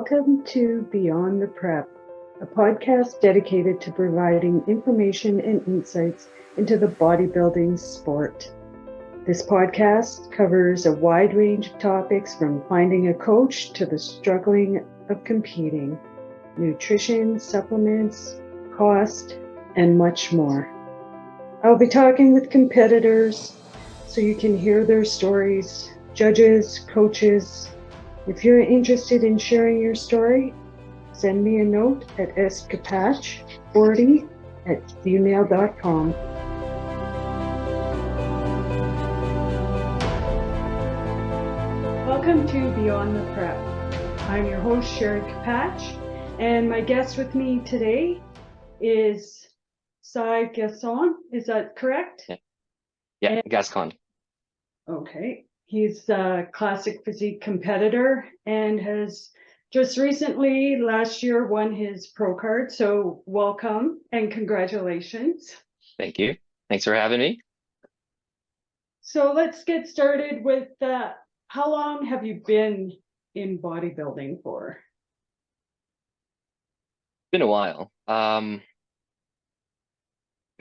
Welcome to Beyond the Prep, a podcast dedicated to providing information and insights into the bodybuilding sport. This podcast covers a wide range of topics from finding a coach to the struggling of competing, nutrition, supplements, cost, and much more. I'll be talking with competitors so you can hear their stories, judges, coaches. If you're interested in sharing your story, send me a note at scapach40@gmail.com. Welcome to Beyond the Prep. I'm your host, Sherry Capach, and my guest with me today is Cyril Gascon. Is that correct? Yeah, Gascon. Okay. He's a classic physique competitor and has just recently, last year, won his pro card. So welcome and congratulations. Thank you. Thanks for having me. So let's get started with how long have you been in bodybuilding for? It's been a while. I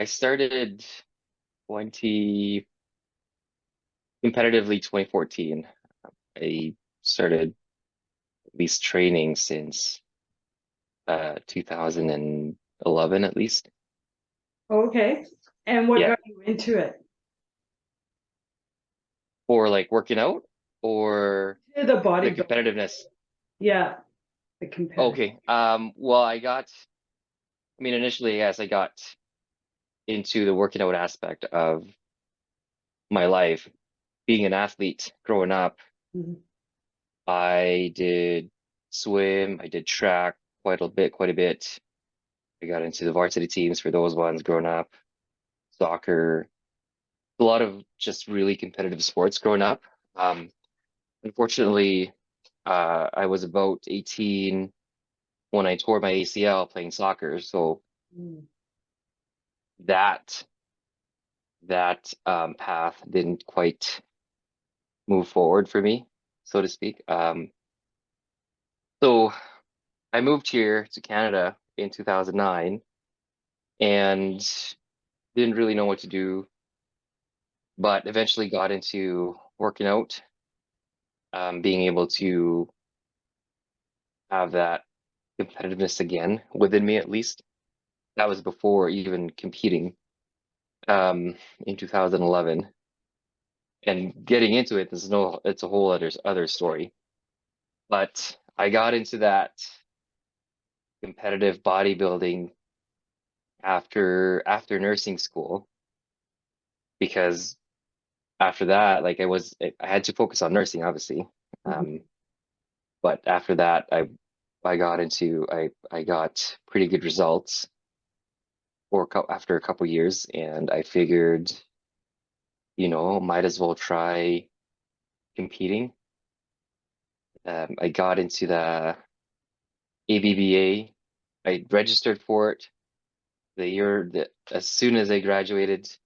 started competitively 2014. I started at least training since 2011 at least. Okay. And what Yeah. got you into it? For like working out or The the bodybuilding. competitiveness? Yeah, the competitive. Okay. Well, initially, yes, I got into the working out aspect of my life. Being an athlete growing up, Mhm. I did swim, I did track quite a bit. I got into the varsity teams for those ones growing up, soccer, a lot of just really competitive sports growing up. Unfortunately, I was about 18 when I tore my ACL playing soccer, so that path didn't quite move forward for me, so to speak. So I moved here to Canada in 2009 and didn't really know what to do, but eventually got into working out, being able to have that competitiveness again within me at least. That was before even competing in 2011. And getting into it, it's a whole other story. But I got into that competitive bodybuilding after nursing school because after that, like I had to focus on nursing, obviously. But after that, I got pretty good results after a couple years, and I figured, might as well try competing. I got into the ABBA. I registered for it the year that as soon as I graduated,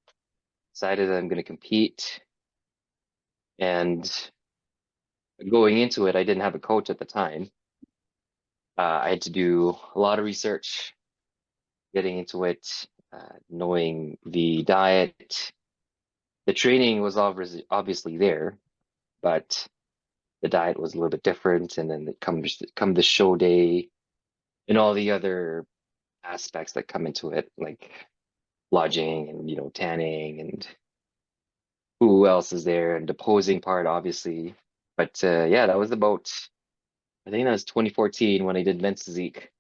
decided that I'm going to compete. And going into it, I didn't have a coach at the time. I had to do a lot of research getting into it, knowing the diet. The training was obviously there, but the diet was a little bit different. And then come the show day and all the other aspects that come into it, like lodging and tanning and who else is there and the posing part, obviously. But yeah, that was I think that was 2014 when I did men's physique.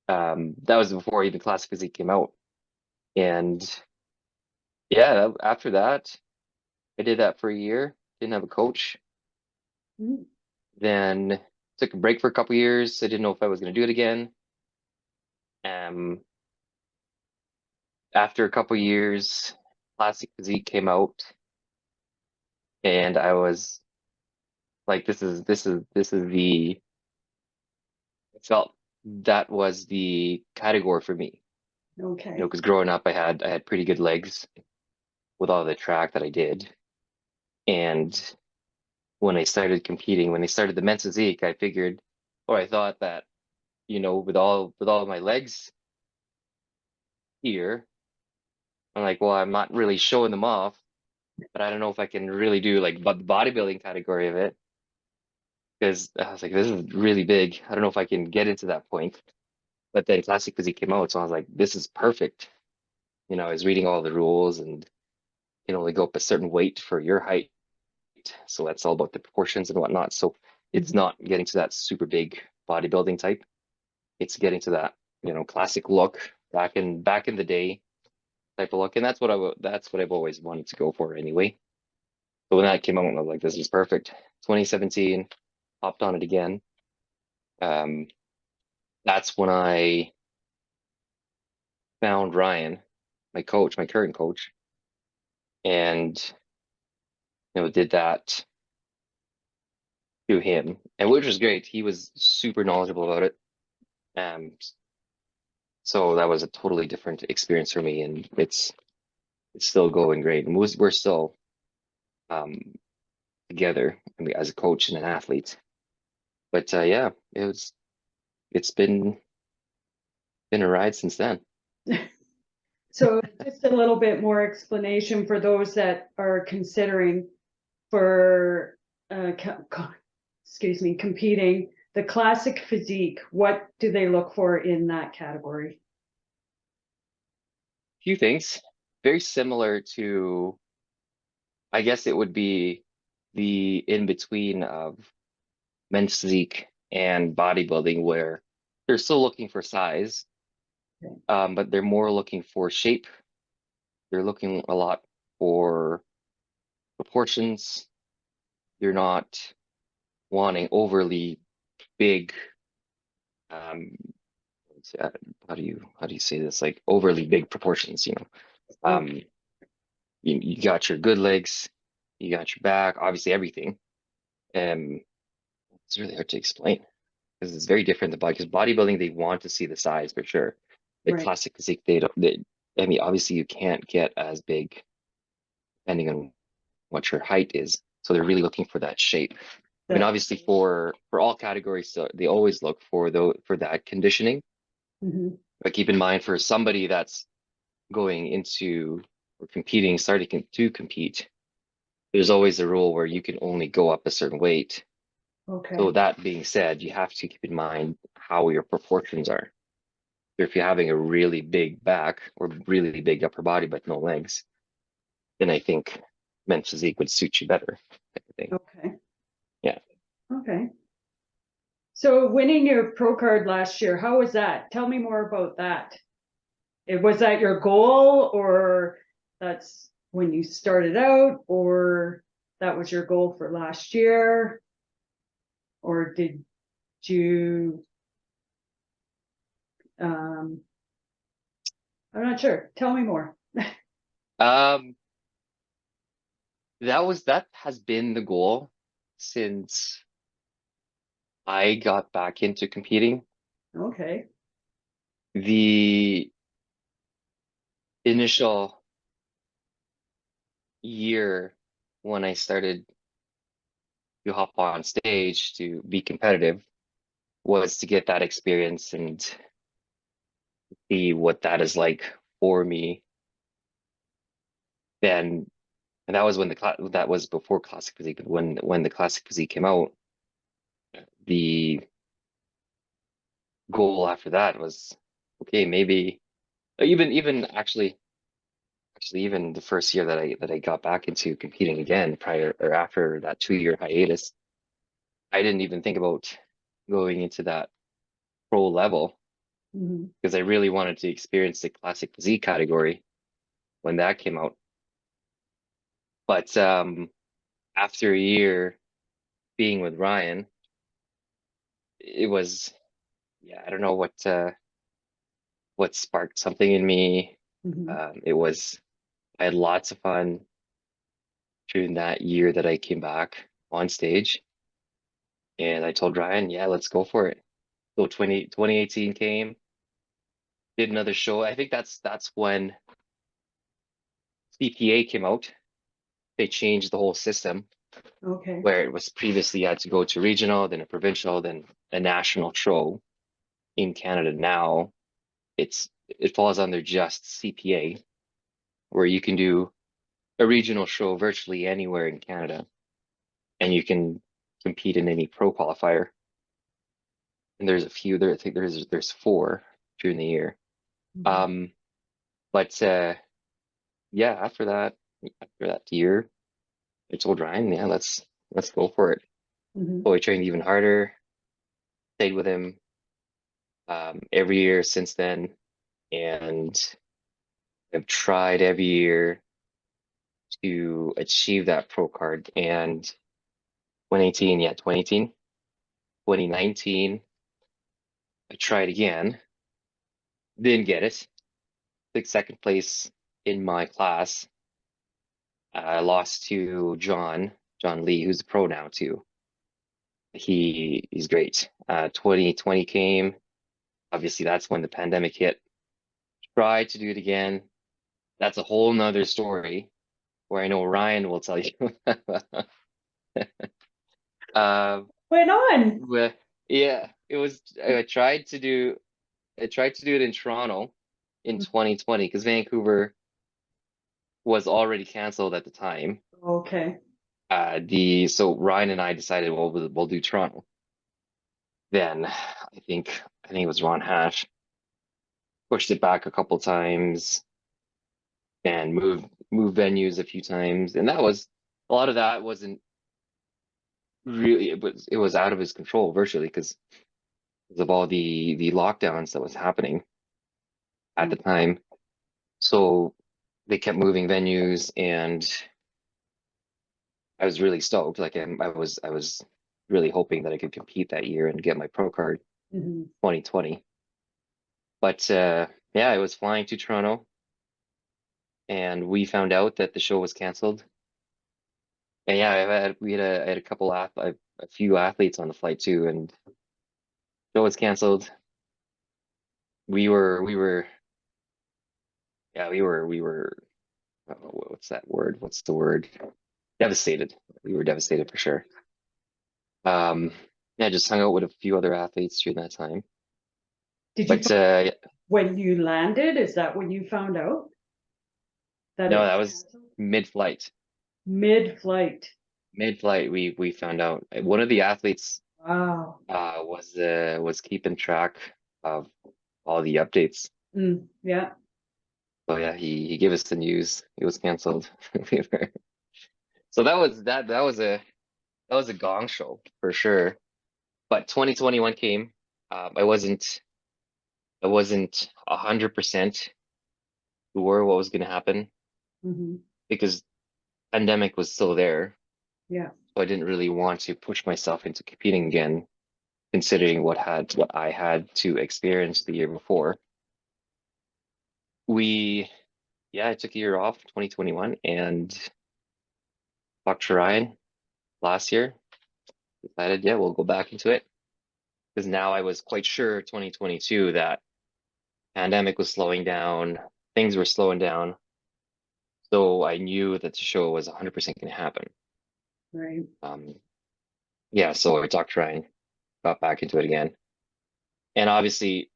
That was before even classic physique came out. And yeah, after that, I did that for a year, didn't have a coach. Then took a break for a couple years. I didn't know if I was going to do it again. After a couple years, classic physique came out, and I was like, this is the. I felt that was the category for me. Okay. Because growing up, I had pretty good legs with all the track that I did, and when I started competing, when they started the men's physique, I figured or I thought that, with all my legs here, I'm like, well, I'm not really showing them off, but I don't know if I can really do like the bodybuilding category of it, because I was like, this is really big. I don't know if I can get into that point. But then Classic Physique came out, so I was like, this is perfect. I was reading all the rules, and you can only go up a certain weight for your height. So that's all about the proportions and whatnot. So it's Mhm. not getting to that super big bodybuilding type. It's getting to that, classic look back in the day type of look. And that's what I've always wanted to go for anyway. So when that came out, I was like, this is perfect. 2017, hopped on it again. Um, that's when I found Ryan, my coach, my current coach, and did that through him, and which was great. He was super knowledgeable about it. Um, so that was a totally different experience for me, and it's still going great. And we're still um together, I mean, as a coach and an athlete. But yeah, it's been a ride since then. So just a little bit more explanation for those that are considering for, excuse me, competing. The classic physique, what do they look for in that category? Few things very similar to, I guess it would be the in between of men's physique and bodybuilding, where they're still looking for size, Okay. but they're more looking for shape. They're looking a lot for proportions. You're not wanting overly big, um, how do you say this? Like overly big proportions, Oh, Um, you got your good legs, you got your back, obviously everything. Um, it's really hard to explain because it's very different than because bodybuilding, they want to see the size for sure. The right. classic physique, they don't. I mean, obviously you can't get as big depending on what your height is. So they're really looking for that shape. I mean, That, obviously for all categories, so they always look for that conditioning. mhm. But keep in mind, for somebody that's going into or competing, to compete, there's always a rule where you can only go up a certain weight. So Okay. that being said, you have to keep in mind how your proportions are. If you're having a really big back or really big upper body but no legs, then I think men's physique would suit you better, type of thing. Okay. Yeah. Okay. So winning your pro card last year, how was that? Tell me more about that. Was that your goal, or that's when you started out, or that was your goal for last year, or did you, um, I'm not sure. Tell me more. Um, that has been the goal since I got back into competing. Okay. The initial year when I started to hop on stage to be competitive was to get that experience and see what that is like for me. Then, and that was when that was before Classic Physique. But when the Classic Physique came out, the goal after that was, okay, maybe even actually even the first year that I got back into competing again prior or after that 2 year hiatus, I didn't even think about going into that pro level Mhm. because I really wanted to experience the Classic Physique category when that came out. But after a year being with Ryan, it was, yeah, I don't know what sparked something in me. Mhm. It was I had lots of fun during that year that I came back on stage, and I told Ryan, yeah, let's go for it. So 2018 came, did another show. I think that's when CPA came out. They changed the whole system Okay. where it was previously you had to go to regional, then a provincial, then a national show in Canada now, it falls under just CPA, where you can do a regional show virtually anywhere in Canada, and you can compete in any pro qualifier. And there's a few there. I think there's four during the year. But yeah, after that year, I told Ryan, yeah, let's go for it. So I trained even harder, stayed with him every year since then, and I've tried every year to achieve that pro card. And 2018, yeah, 2018, 2019, I tried again, didn't get it. Took second place in my class. I lost to John Lee, who's a pro now too. He's great. 2020 came. Obviously, that's when the pandemic hit. Tried to do it again. That's a whole nother story where I know Ryan will tell you. Went on. Yeah, it was. I tried to do it in Toronto in 2020 because Vancouver was already canceled at the time. Okay. So Ryan and I decided, well, we'll do Toronto. Then I think it was Ron Hash pushed it back a couple times and moved venues a few times, and that was a lot of that wasn't really it was out of his control virtually because of all the lockdowns that was happening at the time. So they kept moving venues, and I was really stoked. Like I was really hoping that I could compete that year and get my pro card 2020. But yeah, I was flying to Toronto, and we found out that the show was canceled. And yeah, I had a few athletes on the flight too, and show was canceled. We were yeah we were what's that word? What's the word? Devastated. We were devastated for sure. Um, yeah, just hung out with a few other athletes during that time. Did you, But when you landed, is that when you found out that no, it that was was canceled? mid-flight. Mid-flight. Mid-flight, we found out one of the athletes Wow. was keeping track of all the updates. Yeah. So yeah, he gave us the news. It was canceled. So that was a gong show for sure. But 2021 came. I wasn't 100% sure what was going to happen because pandemic was still there. Yeah. So I didn't really want to push myself into competing again, considering what I had to experience the year before. I took a year off, 2021, and talked to Ryan last year. Decided, yeah, we'll go back into it because now I was quite sure 2022 that pandemic was slowing down, things were slowing down. So I knew that the show was 100% going to happen. Right. Yeah, so I talked to Ryan, got back into it again. And obviously,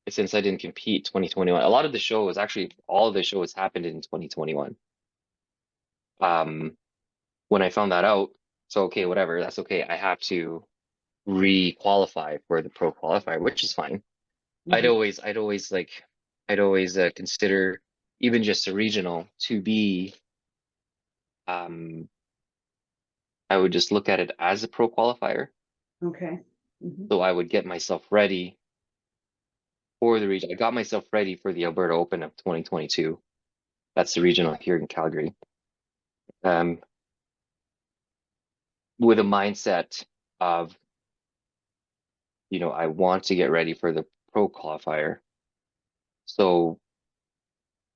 since I didn't compete 2021, a lot of the shows, actually all of the shows happened in 2021. When I found that out, so okay, whatever, that's okay. I have to re-qualify for the pro qualifier, which is fine. I'd always consider even just a regional to be, I would just look at it as a pro qualifier. Okay. So I would get myself ready for the region. I got myself ready for the Alberta Open of 2022. That's the regional here in Calgary. With a mindset of, I want to get ready for the pro qualifier. So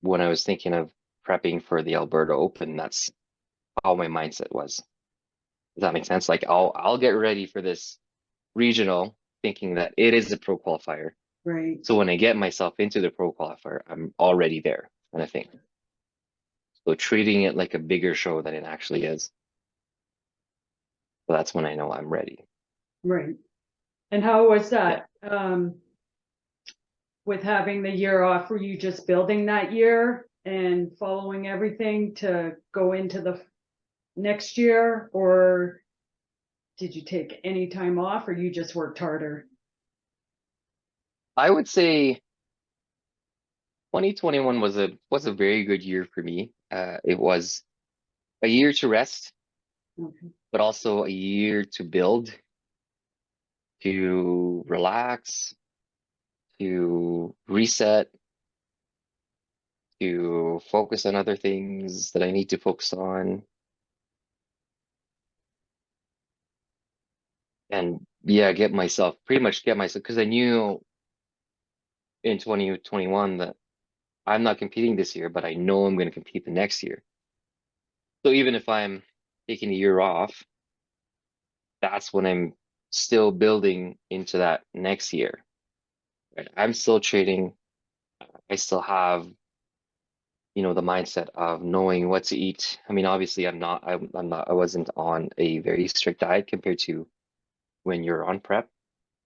when I was thinking of prepping for the Alberta Open, that's how my mindset was. Does that make sense? Like I'll get ready for this regional thinking that it is a pro qualifier. Right. So when I get myself into the pro qualifier, I'm already there kind of thing. So treating it like a bigger show than it actually is. So that's when I know I'm ready. Right. And how was Yeah. that? With having the year off, were you just building that year and following everything to go into the next year, or did you take any time off, or you just worked harder? I would say 2021 was a very good year for me. It was a year to rest, Okay. but also a year to build, to relax, to reset, to focus on other things that I need to focus on. And yeah, pretty much get myself, because I knew in 2021 that I'm not competing this year, but I know I'm going to compete the next year. So even if I'm taking a year off, that's when I'm still building into that next year. Right? I'm still training. I still have, the mindset of knowing what to eat. I mean, obviously, I wasn't on a very strict diet compared to when you're on prep.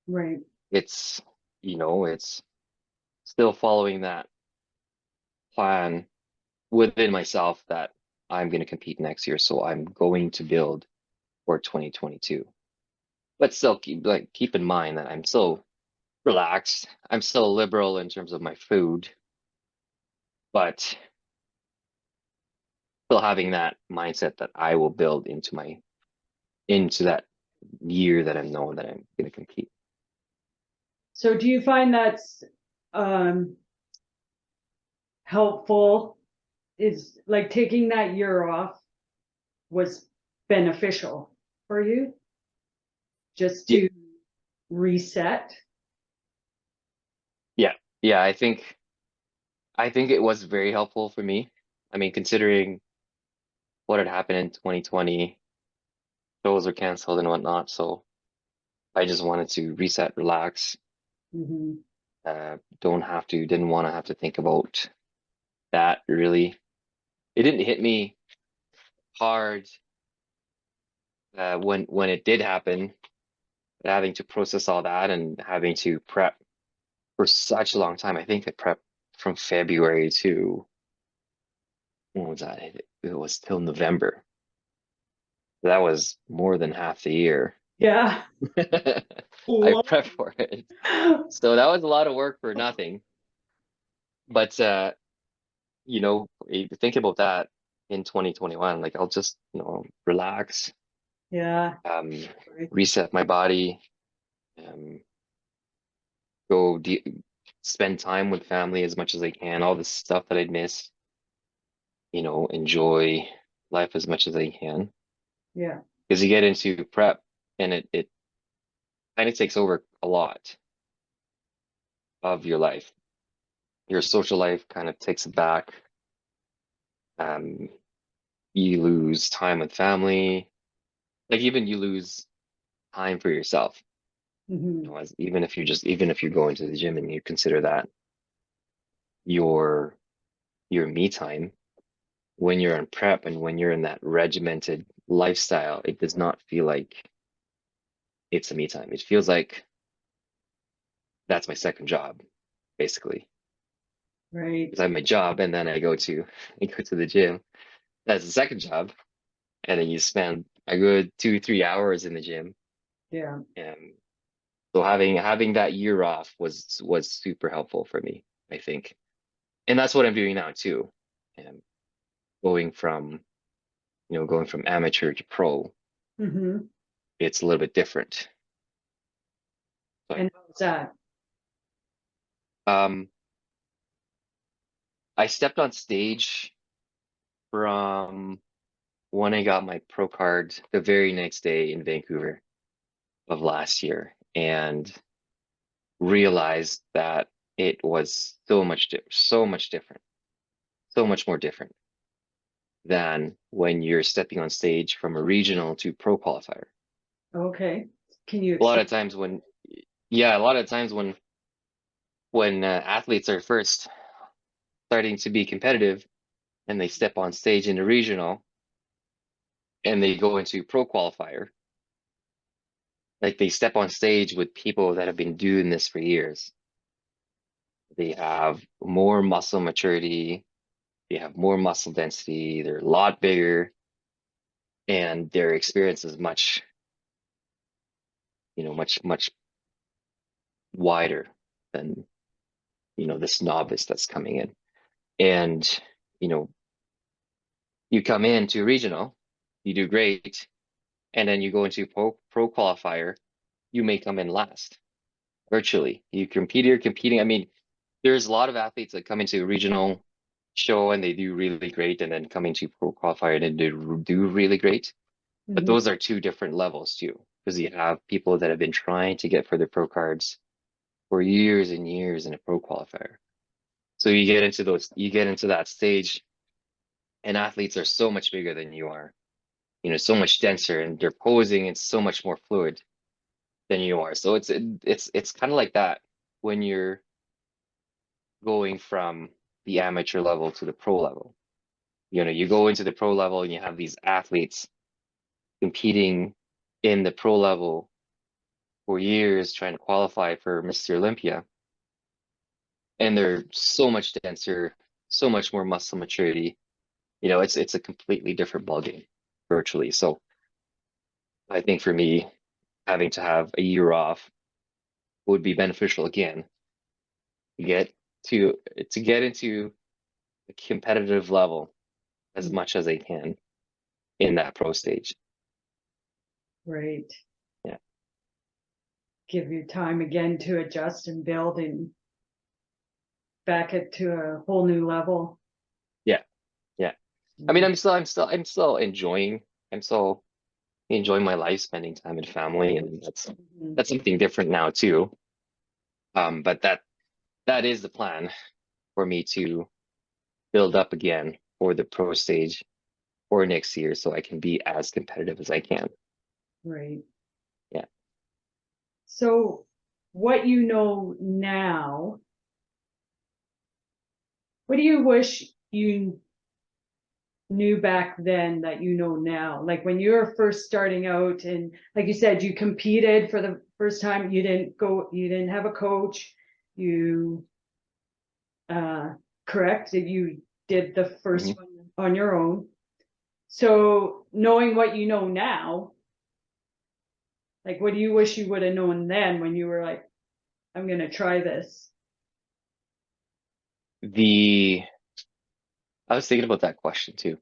Right. It's, it's still following that plan within myself that I'm going to compete next year. So I'm going to build for 2022. But still keep in mind that I'm still relaxed. I'm still liberal in terms of my food, but still having that mindset that I will build into that year that I'm knowing that I'm going to compete. So do you find that's um, helpful? Is like taking that year off was beneficial for you just Yeah, to reset? yeah, yeah. I think it was very helpful for me. I mean, considering what had happened in 2020, shows were canceled and whatnot, so I just wanted to reset, relax. Mm-hmm. Didn't want to have to think about that really. It didn't hit me hard when it did happen, having to process all that and having to prep for such a long time. I think I prepped from February to when was that? It was till November. That was more than half the year. Yeah. I Love. prepped for it. So that was a lot of work for nothing. But think about that in 2021. Like I'll just, relax, Yeah. um, reset my body, um, go spend time with family as much as I can, all the stuff that I'd miss, enjoy life as much as I can. Yeah. Because you get into prep and it kind of takes over a lot of your life. Your social life kind of takes it back. Um, you lose time with family. Like even you lose time for yourself. Mm-hmm. Even if you go into the gym and you consider that your your me time when you're in prep and when you're in that regimented lifestyle, it does not feel like it's a me time. It feels like that's my second job, basically. Right. Because I have my job and then I go to the gym. That's the second job. And then you spend a good 2, 3 hours in the gym. Yeah. And so having that year off was super helpful for me, I think. And that's what I'm doing now too. And going from, going from amateur to pro, Mm-hmm. it's a little bit different. But And how's that? um I stepped on stage from when I got my pro card the very next day in Vancouver of last year and realized that it was so much different, so much more different than when you're stepping on stage from a regional to pro qualifier. Okay. Can you A lot explain? of times when, yeah, a lot of times when athletes are first starting to be competitive and they step on stage in a regional and they go into pro qualifier, like they step on stage with people that have been doing this for years. They have more muscle maturity, they have more muscle density, they're a lot bigger, and their experience is much, much wider than, this novice that's coming in. And, you know, you come into regional, you do great, and then you go into pro qualifier, you may come in last virtually. You're competing. I mean, there's a lot of athletes that come into a regional show and they do really great, and then come into pro qualifier and they do really great. But Mhm. those are two different levels too, because you have people that have been trying to get for their pro cards for years and years in a pro qualifier. So you get into that stage, and athletes are so much bigger than you are, so much denser, and their posing is so much more fluid than you are. So it's kind of like that when you're going from the amateur level to the pro level. You go into the pro level and you have these athletes competing in the pro level for years trying to qualify for Mr. Olympia, and they're so much denser, so much more muscle maturity. It's a completely different ballgame virtually. So I think for me, having to have a year off would be beneficial again to get to get into a competitive level as much as I can in that pro stage. Right. Yeah. Give you time again to adjust and build and back it to a whole new level. Yeah. Yeah. I mean, I'm still enjoying. I'm still enjoying my life, spending time with family, and Mhm. that's something different now too. But that is the plan for me to build up again for the pro stage for next year, so I can be as competitive as I can. Right. Yeah. So, what you know now, what do you wish you knew back then that you know now? Like when you were first starting out, and like you said, you competed for the first time, you didn't have a coach, you, correct, that you did the Mhm. first one on your own. So, knowing what you know now, like what do you wish you would have known then when you were like, I'm gonna try this? The I was thinking about that question too.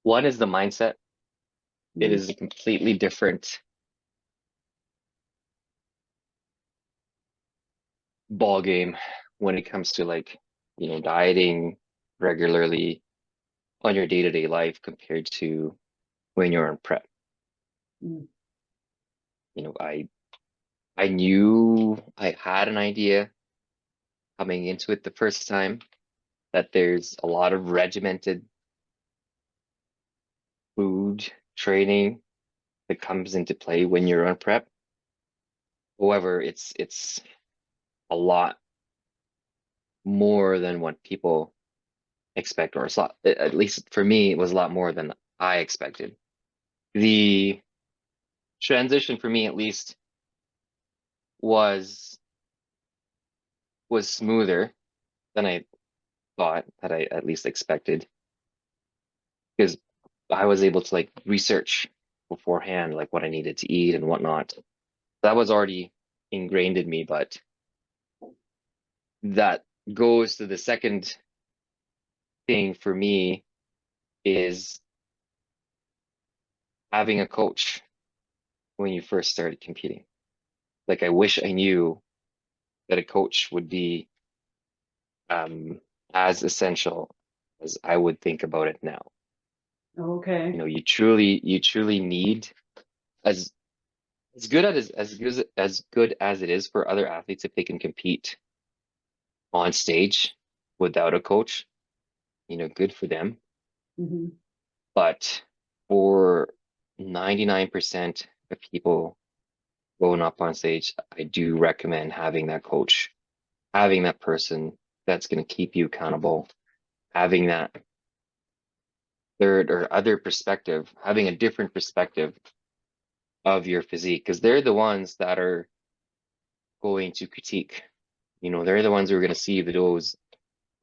One is the mindset. It is a completely different ball game when it comes to like, dieting regularly on your day-to-day life compared to when you're in prep. Mm. I knew I had an idea coming into it the first time that there's a lot of regimented food training that comes into play when you're on prep. However, it's a lot more than what people expect, or it's a lot, at least for me, it was a lot more than I expected. The transition for me, at least, was was smoother than I thought, that I at least expected, because I was able to like research beforehand, like what I needed to eat and whatnot. That was already ingrained in me, but that goes to the second thing for me, is having a coach when you first started competing. Like I wish I knew that a coach would be as essential as I would think about it now. Okay. You truly need, as as good as it is for other athletes if they can compete on stage without a coach, good for them. Hmm. But for 99% of people going up on stage, I do recommend having that coach, having that person that's going to keep you accountable, having that third or other perspective, having a different perspective of your physique, because they're the ones that are going to critique. They're the ones who are going to see those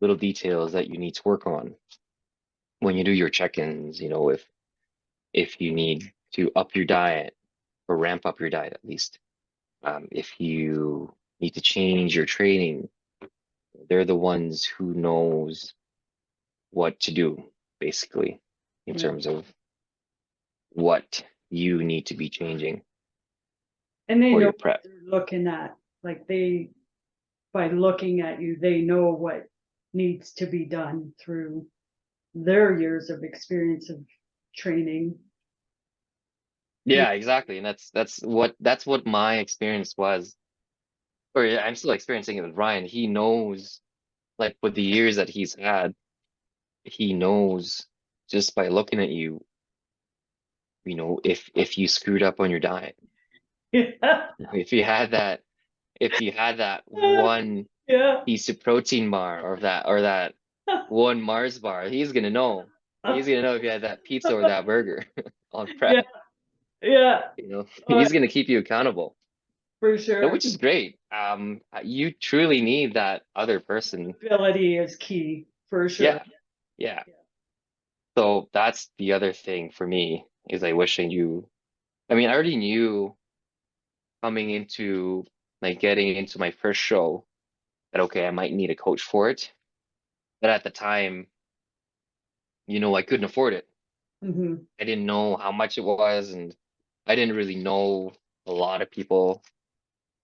little details that you need to work on when you do your check-ins. If you need to up your diet or ramp up your diet at least, if you need to change your training, they're the ones who knows what to do basically in Yeah. terms of what you need to be changing And they for know your what prep. they're looking at. Like by looking at you, they know what needs to be done through their years of experience of training. Yeah, exactly. And that's what my experience was. Or yeah, I'm still experiencing it with Ryan. He knows, like, with the years that he's had, he knows just by looking at you, if you screwed up on your diet. Yeah. If you had that one Yeah. piece of protein bar or that one Mars bar, he's gonna know. He's gonna know if you had that pizza or that burger on Yeah. prep. Yeah. Uh, He's gonna keep you accountable. for No, sure. which is great. You truly need that other person. Ability is key for sure. Yeah, yeah. So that's the other thing for me is I wish I knew. I mean, I already knew coming into like getting into my first show that okay, I might need a coach for it. But at the time, I couldn't afford it. Hmm. I didn't know how much it was, and I didn't really know a lot of people.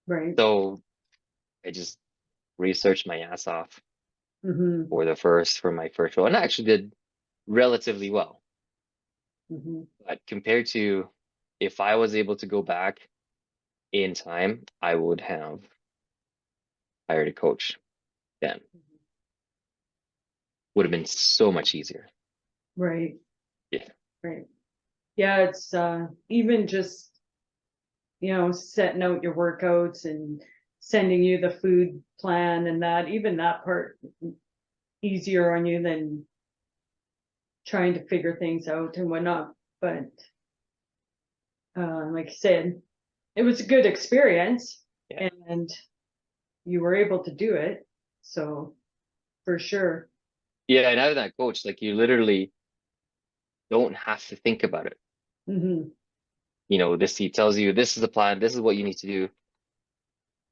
Right. So I just researched my ass off Hmm. for my first show, and I actually did relatively well. Hmm. But compared to if I was able to go back in time, I would have hired a coach then. Would have been so much easier. Right. Yeah. Right. Yeah. It's even just, setting out your workouts and sending you the food plan and even that part easier on you than trying to figure things out and whatnot. But like I said, it was a good experience Yeah. and you were able to do it. So for sure. Yeah, and having that coach, like you literally don't have to think about it. Hmm. This he tells you this is the plan, this is what you need to do.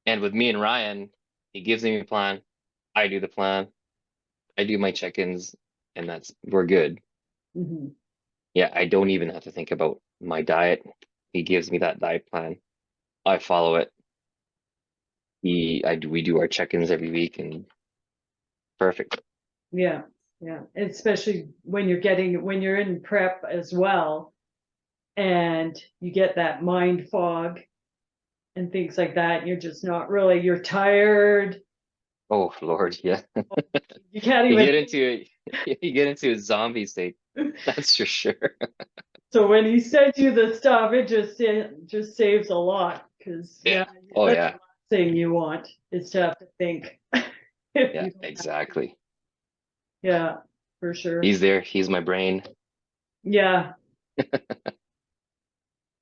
And with me and Ryan, he gives me a plan, I do the plan, I do my check-ins, and we're good. Hmm. Yeah, I don't even have to think about my diet. He gives me that diet plan. I follow it. We do our check-ins every week and perfect. Yeah. Yeah. Especially when you're in prep as well and you get that mind fog and things like that. You're just not really, you're tired. Oh Lord, yeah. You can't You even get into you get into a zombie state. That's for sure. So when he sends you the stuff, it just saves a lot because Yeah. yeah, Oh that's the yeah. last thing you want is to have to think. If Yeah, you don't have to. exactly. Yeah, for sure. He's there. He's my brain. Yeah,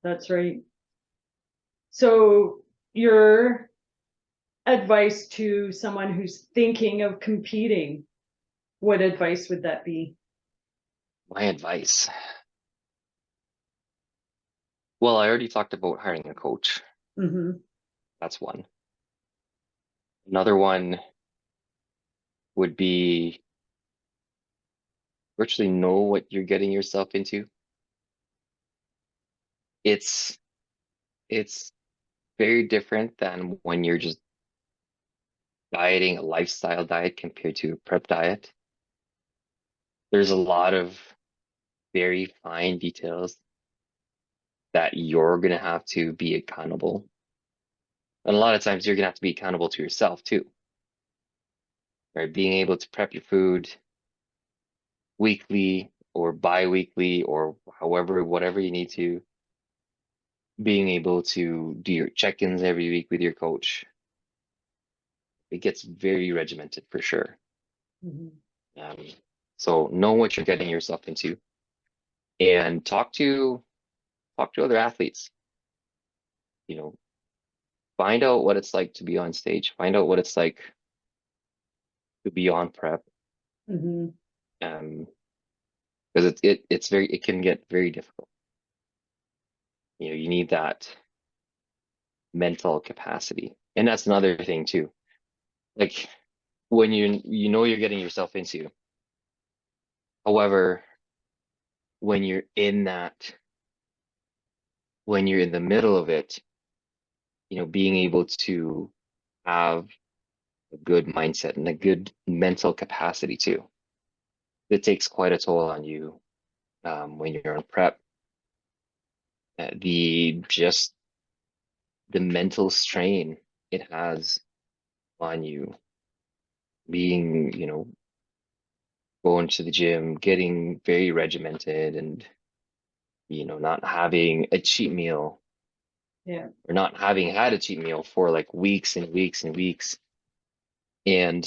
that's right. So your advice to someone who's thinking of competing, what advice would that be? My advice. Well, I already talked about hiring a coach. Hmm. That's one. Another one would be virtually know what you're getting yourself into. It's it's very different than when you're just dieting a lifestyle diet compared to a prep diet. There's a lot of very fine details that you're gonna have to be accountable. And a lot of times you're gonna have to be accountable to yourself too, right? Being able to prep your food weekly or bi-weekly or however, whatever you need to, being able to do your check-ins every week with your coach. It gets very regimented for sure. Hmm. Um, so know what you're getting yourself into. and talk to other athletes. Find out what it's like to be on stage. Find out what it's like to be on prep. Mm-hmm. Because it can get very difficult. You need that mental capacity. And that's another thing too. Like when you're getting yourself into. However, when you're in the middle of it, being able to have a good mindset and a good mental capacity too. It takes quite a toll on you when you're on prep. Just the mental strain it has on you being, going to the gym, getting very regimented and, not having a cheat meal Yeah. or not having had a cheat meal for like weeks and weeks and weeks. And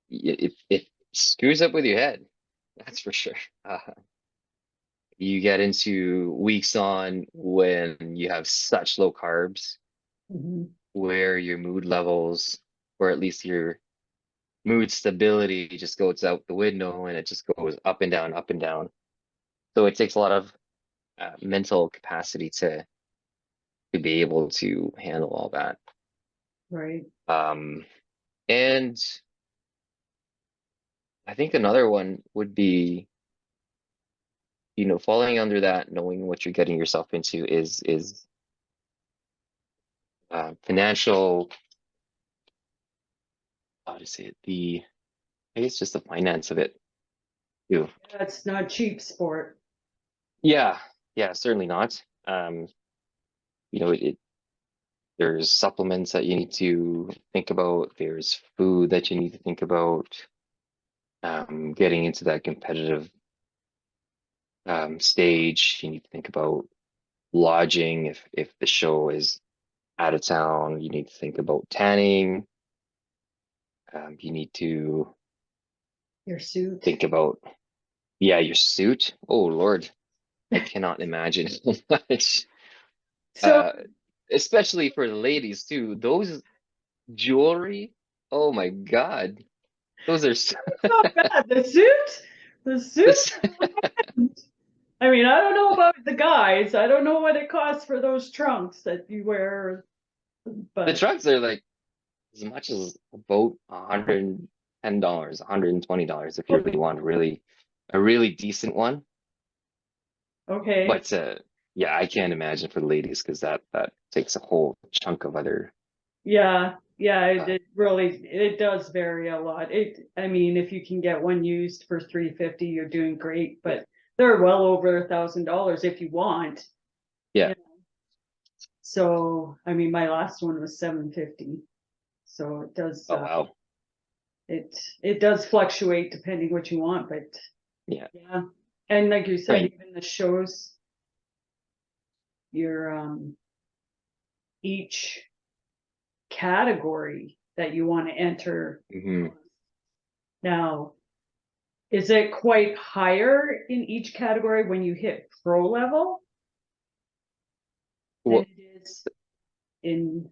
it screws up with your head. That's for sure. You get into weeks on when you have such low carbs, Mm-hmm. where your mood levels, or at least your mood stability, just goes out the window and it just goes up and down, up and down. So it takes a lot of mental capacity to be able to handle all that. Right. Um, and I think another one would be, falling under that, knowing what you're getting yourself into is financial, how to say it, I guess just the finance of it too. That's not cheap sport. Yeah, yeah, certainly not. There's supplements that you need to think about. There's food that you need to think about. Getting into that competitive stage, you need to think about lodging. If the show is out of town, you need to think about tanning. You need to Your suit. think about, yeah, your suit. Oh Lord, I cannot imagine how much. So Uh, Especially for the ladies too. Those jewelry. Oh my God, those are not bad. The suit. The suit. this, I mean, I don't know about the guys. I don't know what it costs for those trunks that you wear, the but trucks are like as much as about $110, $120 if you really want a really decent one. okay. But yeah, I can't imagine for the ladies because that takes a whole chunk of other. Yeah, yeah, Uh, it really it does vary a lot. I mean, if you can get one used for 350, you're doing great, but they're well over $1,000 if you want. yeah. Yeah. So, I mean, my last one was 750. So it does Oh wow. it does fluctuate depending what you want, but Yeah. yeah. And like you I said, mean, even the shows, your each category that you want to enter. mhm. Now, is it quite higher in each category when you hit pro level than What, it is in,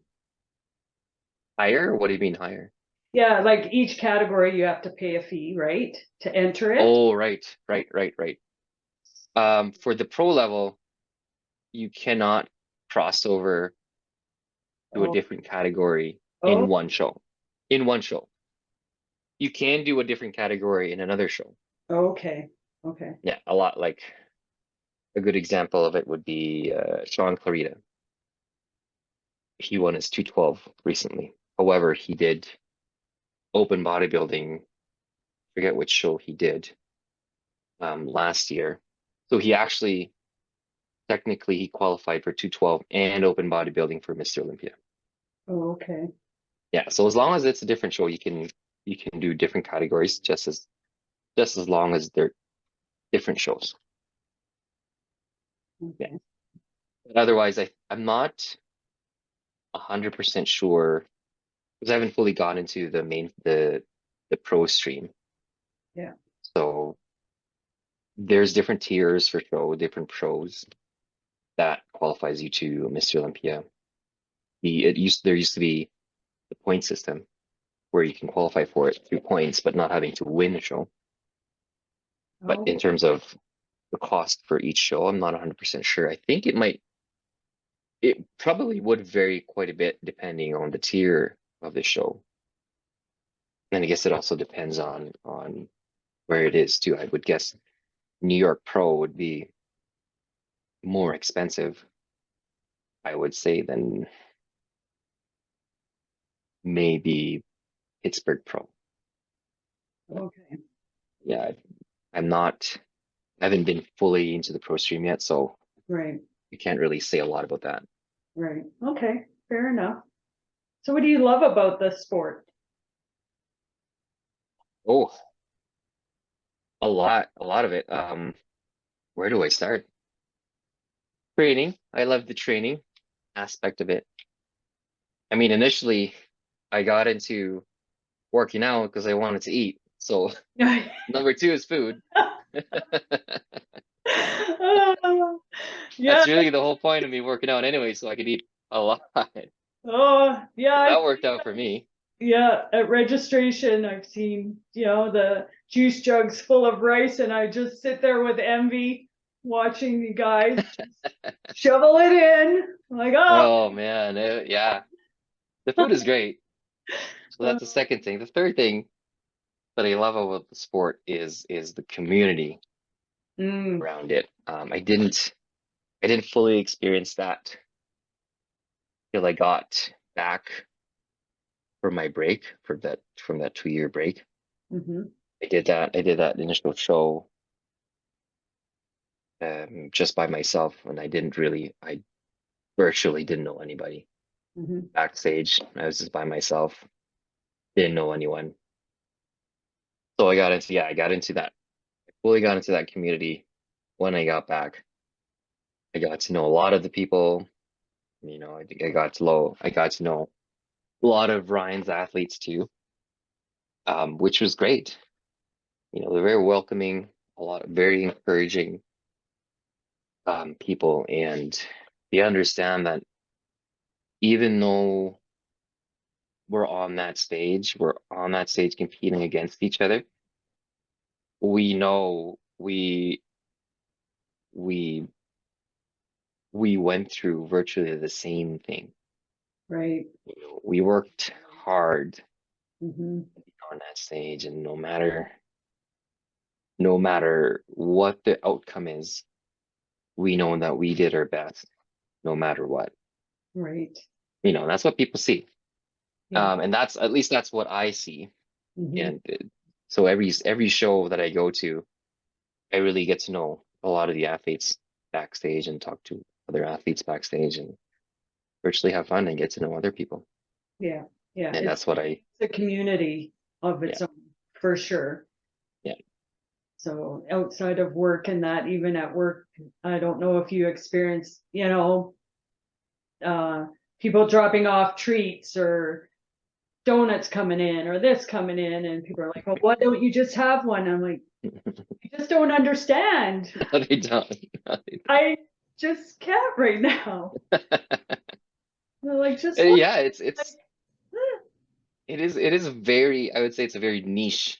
higher? What do you mean higher? yeah, like each category you have to pay a fee, right? To enter it? Oh, right, right, right, right. For the pro level, you cannot cross over to a Oh, different category in oh, one show. In one show. You can do a different category in another show. okay, okay. Yeah, a lot like a good example of it would be Sean Clarita. He won his 212 recently. However, he did open bodybuilding, forget which show he did last year. So he actually technically he qualified for 212 and open bodybuilding for Mr. Olympia. Oh, okay, Yeah, so as long as it's a different show, you can do different categories just as long as they're different shows. Yeah. okay. But otherwise, I'm not 100% sure because I haven't fully gone into the pro stream. Yeah. So there's different tiers for show, different pros that qualifies you to Mr. Olympia. There used to be the point system where you can qualify for it through points, but not having to win a show. But Oh, in terms of the cost for each show, I'm not 100% sure. I think it probably would vary quite a bit depending on the tier of the show. And I guess it also depends on where it is too. I would guess New York Pro would be more expensive, I would say, than maybe Pittsburgh Pro. okay. Yeah, I'm not, I haven't been fully into the pro stream yet, so Right, I can't really say a lot about that. right. Okay, fair enough. So what do you love about the sport? Oh, a lot of it. Where do I start? Training. I love the training aspect of it. I mean, initially I got into working out because I wanted to eat. So number two is food. Yeah. That's really the whole point of me working out anyway, so I could eat a lot. Oh, yeah. So that worked out for me. Yeah, at registration, I've seen, the juice jugs full of rice, and I just sit there with envy watching the guys shovel it in. I'm like, oh, Oh man, yeah. The food is great. So that's the second thing. The third thing that I love about the sport is the community mm, around it. I didn't fully experience that till I got back from my break from that 2 year break. mhm, I did that initial show just by myself, and I virtually didn't know anybody mhm, backstage. I was just by myself, didn't know anyone. So I got into that, I fully got into that community when I got back. I got to know a lot of the people, I got to know a lot of Ryan's athletes too, which was great. They're very welcoming, a lot of very encouraging people, and they understand that even though we're on that stage competing against each other, we know we we went through virtually the same thing. right. We worked hard Mhm, on that stage, and no matter what the outcome is, we know that we did our best, no matter what. right. That's what people see. Yeah. And that's at least that's what I see. Mhm, And so every show that I go to, I really get to know a lot of the athletes backstage and talk to other athletes backstage and virtually have fun and get to know other people. yeah. Yeah. And It's that's what I, a community of yeah, its own, for sure. yeah. So outside of work and that, even at work, I don't know if you experience, uh, people dropping off treats or donuts coming in or this coming in, and people are like, well, why don't you just have one? I'm like, you just don't understand. No, they don't. No, they I just can't right now. They're like, just don't. look. Yeah, Like, it is a very, I would say it's a very niche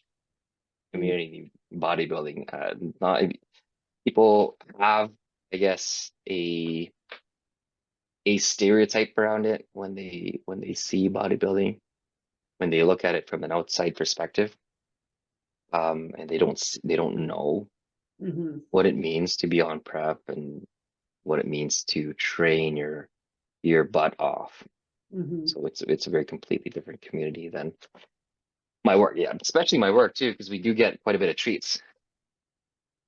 "Mm, community, bodybuilding. Not people have, I guess, a stereotype around it when they see bodybuilding, when they look at it from an outside perspective, and they don't know mhm, what it means to be on prep and what it means to train your butt off. mhm. So it's a very completely different community than my work. Yeah, especially my work too, because we do get quite a bit of treats.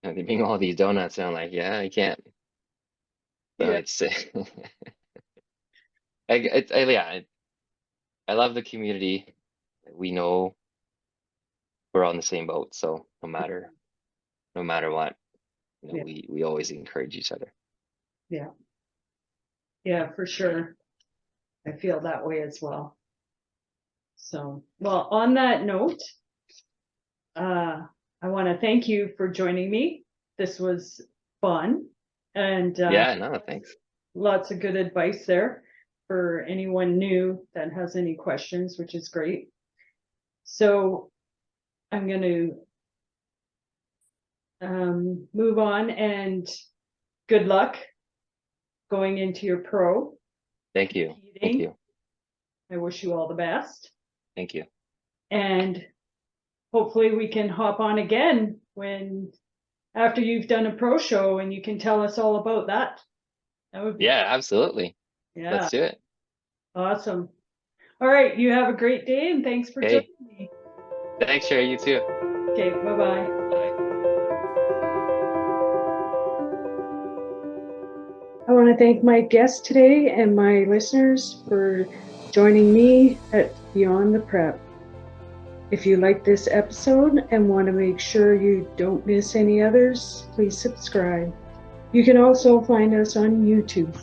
And they bring all these donuts, and I'm like, yeah, I can't. So Yeah, it's I love the community. We know we're on the same boat, so no matter what, yeah, we always encourage each other. yeah, yeah, for sure. I feel that way as well. So, well, on that note, uh, I want to thank you for joining me this was fun, and Yeah, no, thanks. lots of good advice there for anyone new that has any questions, which is great. So I'm going to move on, and good luck going into your pro. Thank you. competing. Thank you. I wish you all the best. Thank you. And hopefully we can hop on again after you've done a pro show, and you can tell us all about that. That would be Yeah, absolutely. Yeah. Let's do it. Awesome. All right. You have a great day, and thanks for joining me. Thanks, Sherry. You too. Okay. Bye-bye. Bye. I want to thank my guest today and my listeners for joining me at Beyond the Prep. If you like this episode and want to make sure you don't miss any others, please subscribe. You can also find us on YouTube.